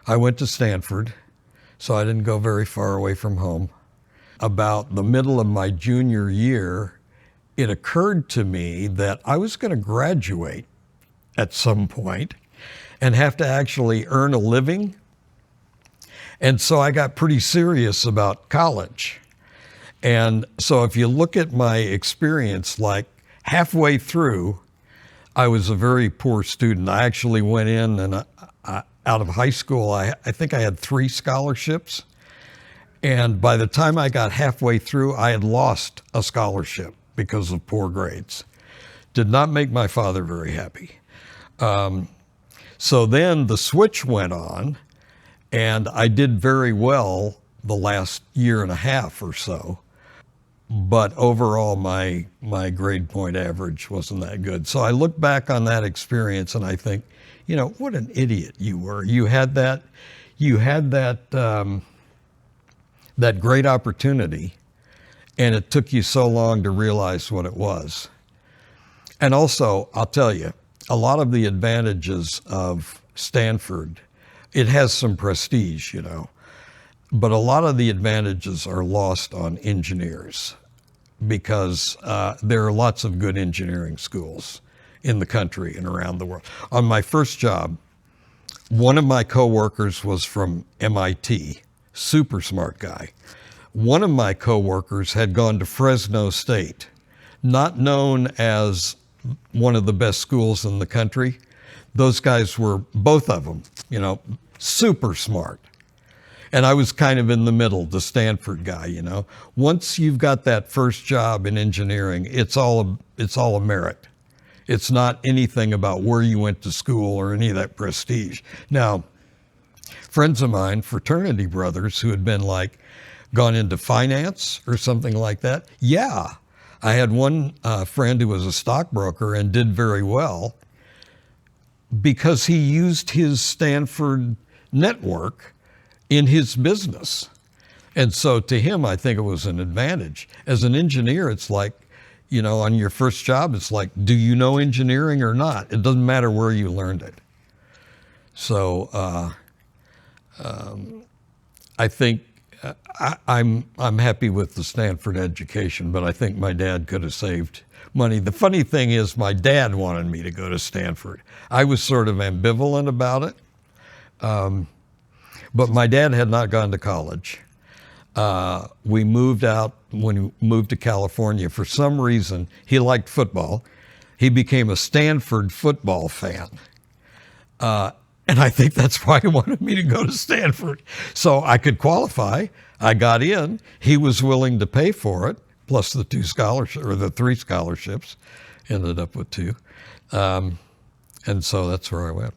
I went to Stanford, so I didn't go very far away from home. About the middle of my junior year, it occurred to me that I was going to graduate at some point and have to actually earn a living. And so I got pretty serious about college. And so if you look at my experience, like halfway through, I was a very poor student. I actually went in and out of high school, I think I had 3 scholarships. And by the time I got halfway through, I had lost a scholarship because of poor grades. Did not make my father very happy. So then the switch went on, and I did very well the last year and a half or so. But overall, my grade point average wasn't that good. So I look back on that experience and I think, you know, what an idiot you were. You had that great opportunity, and it took you so long to realize what it was. And also, I'll tell you, a lot of the advantages of Stanford, it has some prestige, you know, but a lot of the advantages are lost on engineers because there are lots of good engineering schools in the country and around the world. On my first job, one of my coworkers was from MIT, super smart guy. One of my coworkers had gone to Fresno State, not known as one of the best schools in the country. Those guys were, both of them, you know, super smart. And I was kind of in the middle, the Stanford guy, you know. Once you've got that first job in engineering, it's all a merit. It's not anything about where you went to school or any of that prestige. Now, friends of mine, fraternity brothers who had been like gone into finance or something like that, yeah. I had one friend who was a stockbroker and did very well because he used his Stanford network in his business. And so to him, I think it was an advantage. As an engineer, it's like, you know, on your first job, it's like, do you know engineering or not? It doesn't matter where you learned it. So I think I'm happy with the Stanford education, but I think my dad could have saved money. The funny thing is my dad wanted me to go to Stanford. I was sort of ambivalent about it. But my dad had not gone to college. We moved out when we moved to California. For some reason, he liked football. He became a Stanford football fan. And I think that's why he wanted me to go to Stanford. So I could qualify. I got in. He was willing to pay for it, plus the 2 scholarships, or the 3 scholarships. Ended up with 2. And so that's where I went.